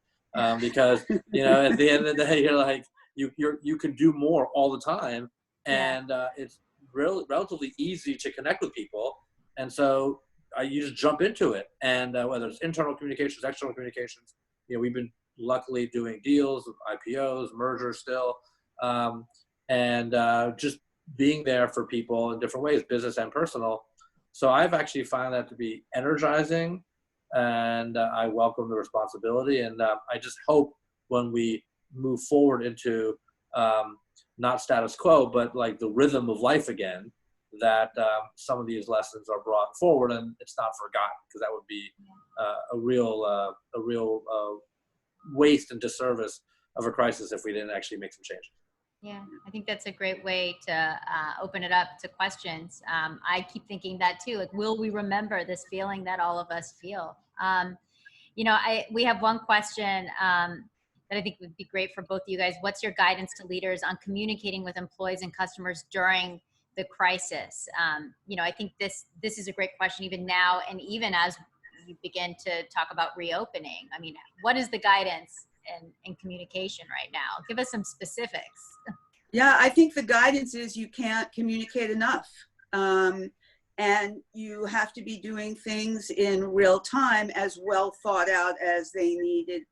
Because, you know, at the end of the day, you're like, you can do more all the time. And it's relatively easy to connect with people. And so you just jump into it. And whether it's internal communications, external communications, you know, we've been luckily doing deals with IPOs, mergers still, and just being there for people in different ways, business and personal. So I've actually found that to be energizing, and I welcome the responsibility. And I just hope when we move forward into not status quo, but like the rhythm of life again, that some of these lessons are brought forward and it's not forgotten, because that would be a real waste and disservice of a crisis if we didn't actually make some changes. Yeah, I think that's a great way to open it up to questions. I keep thinking that too, like, will we remember this feeling that all of us feel? You know, we have one question that I think would be great for both of you guys. What's your guidance to leaders on communicating with employees and customers during the crisis? You know, I think this is a great question even now, and even as we begin to talk about reopening. I mean, what is the guidance in communication right now? Give us some specifics. Yeah, I think the guidance is you can't communicate enough. And you have to be doing things in real time, as well thought out as they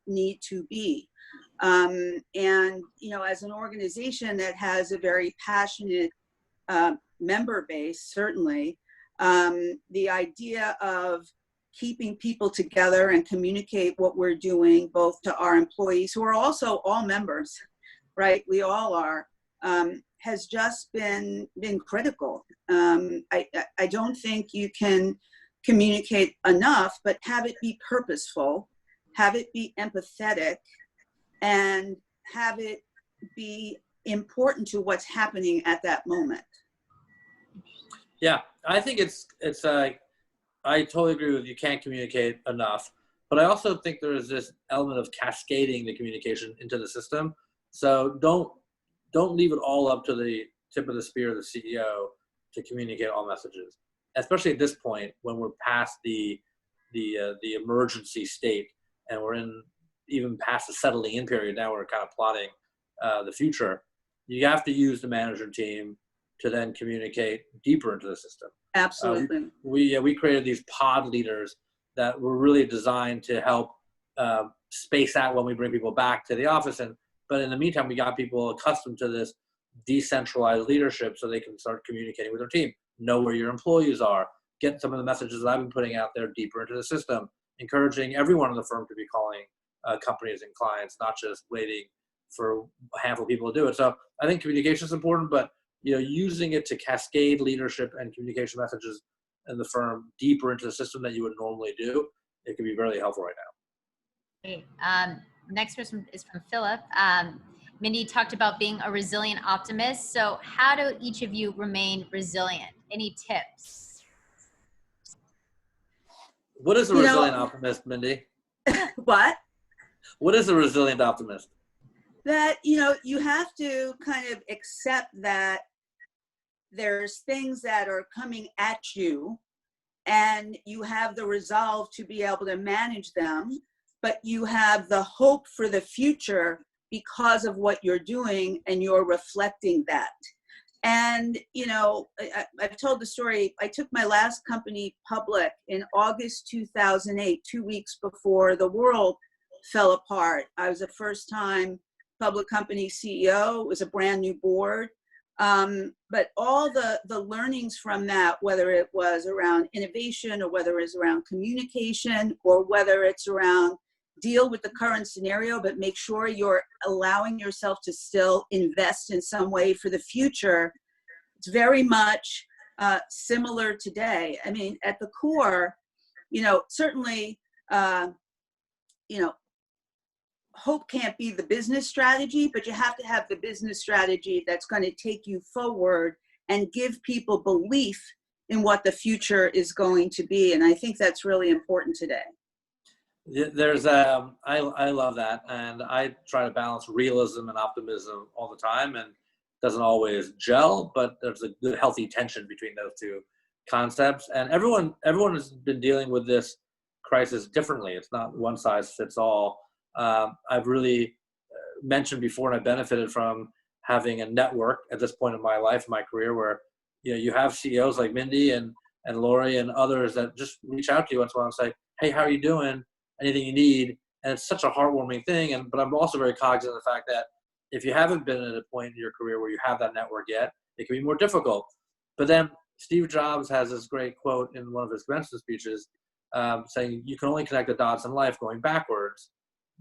need to be. And, you know, as an organization that has a very passionate member base, certainly, the idea of keeping people together and communicate what we're doing, both to our employees, who are also all members, right? We all are, has just been critical. I don't think you can communicate enough, but have it be purposeful, have it be empathetic, and have it be important to what's happening at that moment. Yeah, I think it's I totally agree with you can't communicate enough, but I also think there is this element of cascading the communication into the system. So don't leave it all up to the tip of the spear of the CEO to communicate all messages, especially at this point when we're past the emergency state and we're in even past the settling in period. Now we're kind of plotting the future. You have to use the management team to then communicate deeper into the system. Absolutely. We created these pod leaders that were really designed to help space out when we bring people back to the office. But in the meantime, we got people accustomed to this decentralized leadership so they can start communicating with their team, know where your employees are, get some of the messages that I've been putting out there deeper into the system, encouraging everyone in the firm to be calling companies and clients, not just waiting for a handful of people to do it. So I think communication is important, but you know, using it to cascade leadership and communication messages in the firm deeper into the system that you would normally do, it can be really helpful right now. Great. Next person is from Philip. Mindy talked about being a resilient optimist. So how do each of you remain resilient? Any tips? What is a resilient optimist, Mindy? What? What is a resilient optimist? That, you know, you have to kind of accept that there's things that are coming at you and you have the resolve to be able to manage them, but you have the hope for the future because of what you're doing and you're reflecting that. And, you know, I've told the story. I took my last company public in August 2008, 2 weeks before the world fell apart. I was a first-time public company CEO. It was a brand new board. But all the learnings from that, whether it was around innovation or whether it's around communication or whether it's around deal with the current scenario, but make sure you're allowing yourself to still invest in some way for the future. It's very much similar today. I mean, at the core, certainly, hope can't be the business strategy, but you have to have the business strategy that's going to take you forward and give people belief in what the future is going to be. And I think that's really important today. There's I love that, and I try to balance realism and optimism all the time, and it doesn't always gel, but there's a good healthy tension between those two concepts. And everyone has been dealing with this crisis differently. It's not one size fits all. I've really mentioned before, and I benefited from having a network at this point in my life, my career, where you have CEOs like Mindy and Laurie and others that just reach out to you once in a while and say, "Hey, how are you doing? Anything you need?" And it's such a heartwarming thing. But I'm also very cognizant of the fact that if you haven't been at a point in your career where you have that network yet, it can be more difficult. But then Steve Jobs has this great quote in one of his commencement speeches saying, "You can only connect the dots in life going backwards,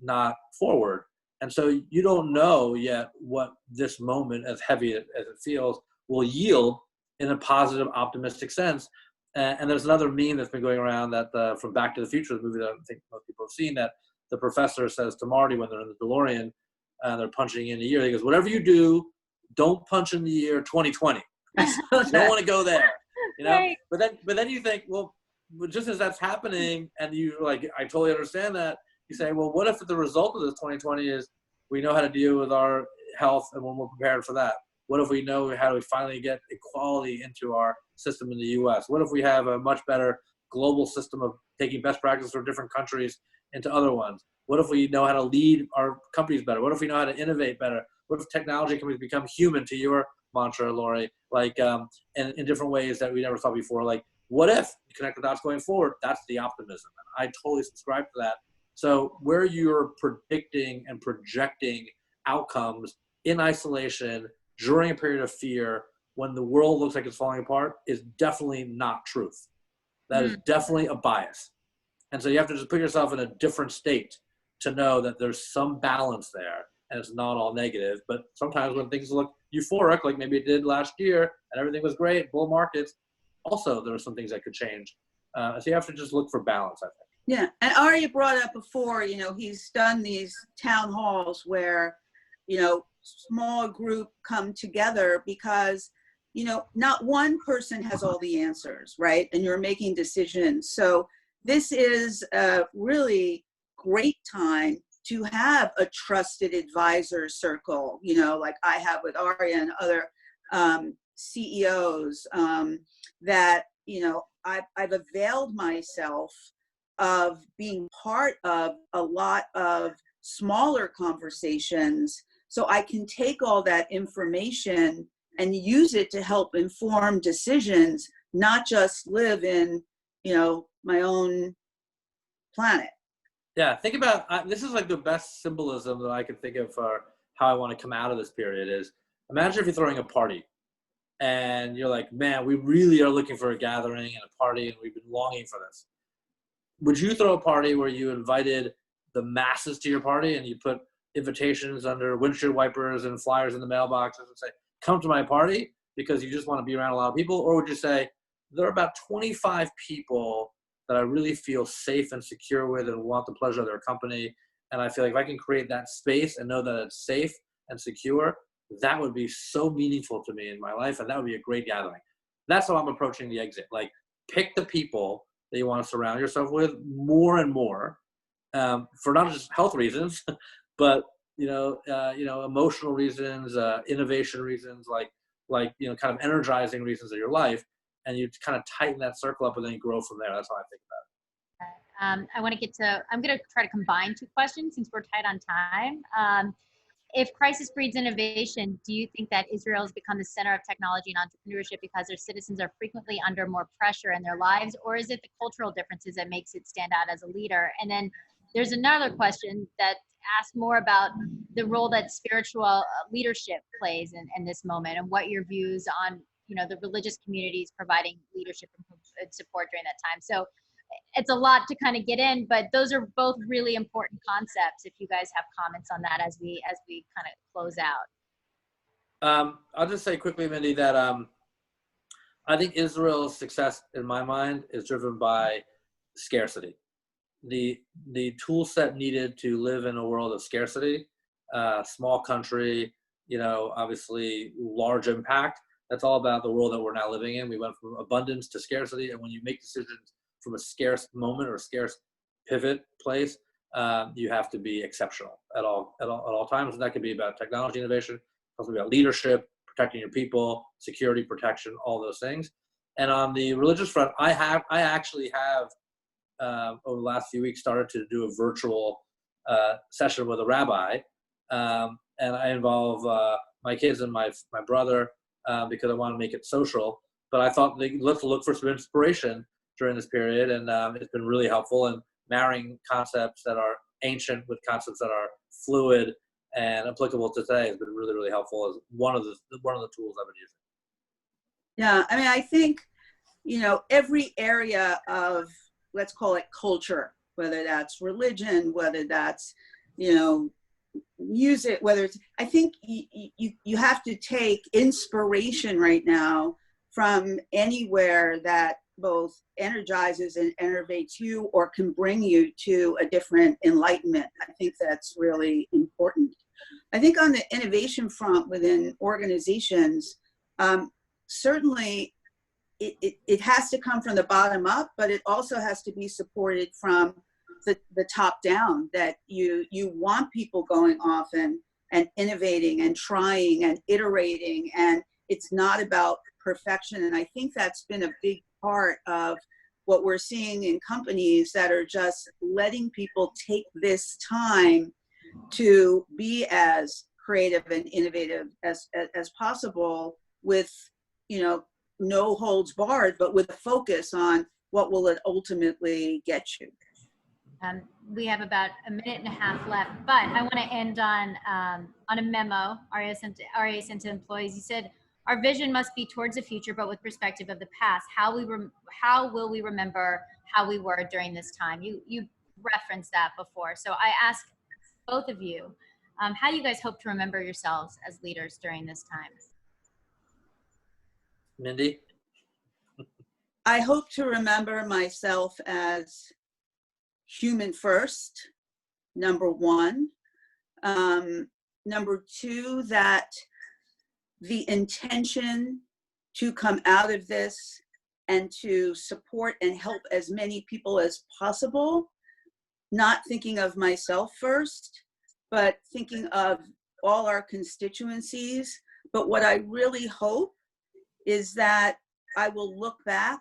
not forward." And so you don't know yet what this moment, as heavy as it feels, will yield in a positive, optimistic sense. And there's another meme that's been going around that from Back to the Future, the movie that I don't think most people have seen, that the professor says to Marty when they're in the DeLorean, they're punching in a year. He goes, "Whatever you do, don't punch in the year 2020. You don't want to go there, Right. But then you think, well, just as that's happening, and you like, I totally understand that. You say, well, what if the result of this 2020 is we know how to deal with our health and when we're prepared for that? What if we know how to finally get equality into our system in the U.S.? What if we have a much better global system of taking best practices from different countries into other ones? What if we know how to lead our companies better? What if we know how to innovate better? What if technology companies become human, to your mantra, Laurie, like in different ways that we never thought before? Like, what if you connect the dots going forward? That's the optimism. And I totally subscribe to that. So where you're predicting and projecting outcomes in isolation during a period of fear, when the world looks like it's falling apart, is definitely not truth. That is definitely a bias. And so you have to just put yourself in a different state to know that there's some balance there, and it's not all negative. But sometimes when things look euphoric, like maybe it did last year, and everything was great, bull markets, also there are some things that could change. So you have to just look for balance, I think. Yeah, and Aryeh brought up before, he's done these town halls where, small group come together because, not one person has all the answers, right? And you're making decisions. So this is a really great time to have a trusted advisor circle, like I have with Aryeh and other CEOs that, I've availed myself of being part of a lot of smaller conversations, so I can take all that information and use it to help inform decisions, not just live in, my own planet. Yeah, think about, this is like the best symbolism that I could think of for how I want to come out of this period is, imagine if you're throwing a party and you're like, man, we really are looking for a gathering and a party and we've been longing for this. Would you throw a party where you invited the masses to your party and you put invitations under windshield wipers and flyers in the mailboxes and say, come to my party because you just want to be around a lot of people? Or would you say, there are about 25 people that I really feel safe and secure with and want the pleasure of their company, and I feel like if I can create that space and know that it's safe and secure, that would be so meaningful to me in my life, and that would be a great gathering. That's how I'm approaching the exit. Like, pick the people that you want to surround yourself with more and more, for not just health reasons, but emotional reasons, innovation reasons, like kind of energizing reasons of your life, and you kind of tighten that circle up and then you grow from there. That's how I think about it. I'm going to try to combine two questions since we're tight on time. If crisis breeds innovation, do you think that Israel has become the center of technology and entrepreneurship because their citizens are frequently under more pressure in their lives, or is it the cultural differences that makes it stand out as a leader? And then there's another question that asks more about the role that spiritual leadership plays in this moment, and what your views on the religious communities providing leadership and support during that time. So it's a lot to kind of get in, but those are both really important concepts. If you guys have comments on that as we kind of close out. I'll just say quickly, Mindy, that I think Israel's success, in my mind, is driven by scarcity. The tool set needed to live in a world of scarcity, small country, obviously large impact. That's all about the world that we're now living in. We went from abundance to scarcity, and when you make decisions from a scarce moment or a scarce pivot place, you have to be exceptional at all times. And that could be about technology innovation, also about leadership, protecting your people, security, protection, all those things. And on the religious front, I actually have over the last few weeks started to do a virtual session with a rabbi, and I involve my kids and my brother because I want to make it social. But I thought let's look for some inspiration during this period, and it's been really helpful in marrying concepts that are ancient with concepts that are fluid and applicable to today has been really, really helpful as one of the tools I've been using. Yeah, I mean, I think, every area of, let's call it culture, whether that's religion, whether that's, music, whether it's, I think you have to take inspiration right now from anywhere that both energizes and enervates you or can bring you to a different enlightenment. I think that's really important. I think on the innovation front within organizations, certainly it has to come from the bottom up, but it also has to be supported from the top down, that you want people going off and innovating and trying and iterating, and it's not about perfection. And I think that's been a big part of what we're seeing in companies that are just letting people take this time to be as creative and innovative as possible, with no holds barred, but with a focus on what will it ultimately get you. We have about a minute and a half left, but I want to end on a memo Aryeh sent to employees. He said, "Our vision must be towards the future, but with perspective of the past. How will we remember how we were during this time?" You referenced that before, so I ask both of you, how do you guys hope to remember yourselves as leaders during this time? Mindy? I hope to remember myself as human first, number one. Number two, that the intention to come out of this and to support and help as many people as possible, not thinking of myself first, but thinking of all our constituencies. But what I really hope is that I will look back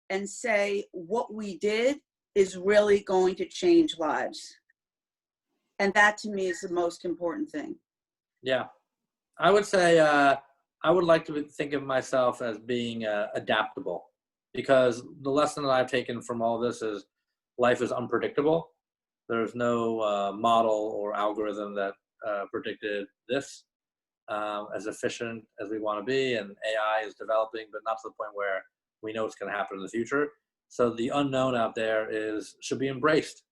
and say what we did is really going to change lives. And that to me is the most important thing. Yeah. I would say I would like to think of myself as being adaptable, because the lesson that I've taken from all this is life is unpredictable. There's no model or algorithm that predicted this as efficient as we want to be, and AI is developing, but not to the point where we know it's going to happen in the future. So the unknown out there should be embraced,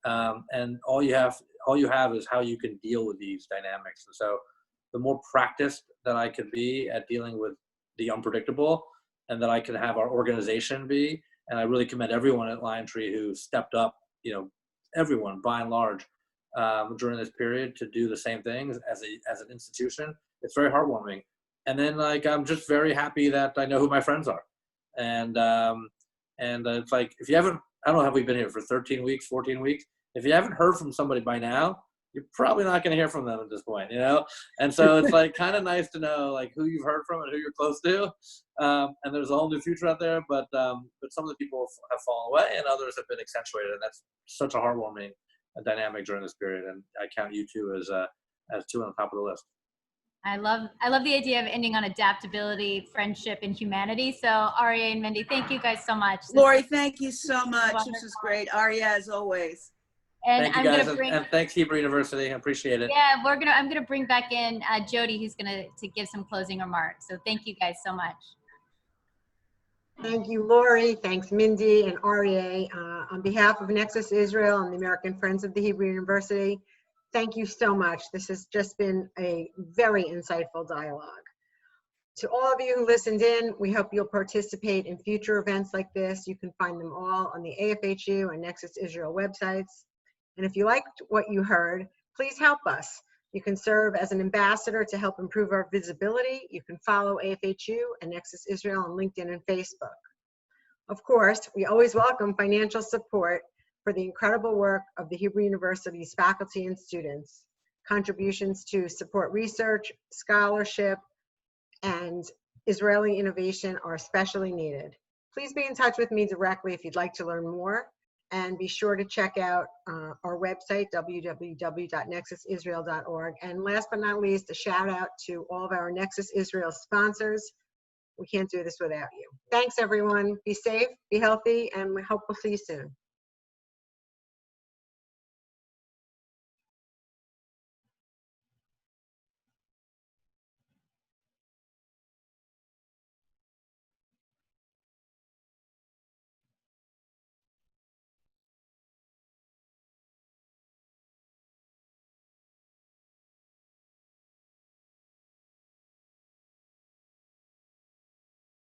and all you have is how you can deal with these dynamics. And so the more practiced that I could be at dealing with the unpredictable, and that I can have our organization be, and I really commend everyone at LionTree who stepped up, everyone by and large during this period to do the same things as an institution. It's very heartwarming. And then I'm just very happy that I know who my friends are. And it's like, if you haven't, I don't know, have we been here for 13 weeks, 14 weeks? If you haven't heard from somebody by now, you're probably not going to hear from them at this point, And so it's like kind of nice to know who you've heard from and who you're close to. And there's a whole new future out there, but some of the people have fallen away and others have been accentuated. And that's such a heartwarming dynamic during this period. And I count you two as two on the top of the list. I love the idea of ending on adaptability, friendship, and humanity. So Aryeh and Mindy, thank you guys so much. Laurie, thank you so much. This is great. Aryeh, as always. And thank you guys, and thanks Hebrew University. I appreciate it. Yeah, I'm gonna bring back in Jody, who's to give some closing remarks. So thank you guys so much. Thank you, Laurie. Thanks, Mindy and Aryeh. On behalf of Nexus Israel and the American Friends of the Hebrew University, thank you so much. This has just been a very insightful dialogue. To all of you who listened in, we hope you'll participate in future events like this. You can find them all on the AFHU and Nexus Israel websites. And if you liked what you heard, please help us. You can serve as an ambassador to help improve our visibility. You can follow AFHU and Nexus Israel on LinkedIn and Facebook. Of course, we always welcome financial support for the incredible work of the Hebrew University's faculty and students. Contributions to support research, scholarship, and Israeli innovation are especially needed. Please be in touch with me directly if you'd like to learn more, and be sure to check out our website, www.nexusisrael.org. And last but not least, a shout out to all of our Nexus Israel sponsors. We can't do this without you. Thanks, everyone. Be safe, be healthy, and we hope we'll see you soon.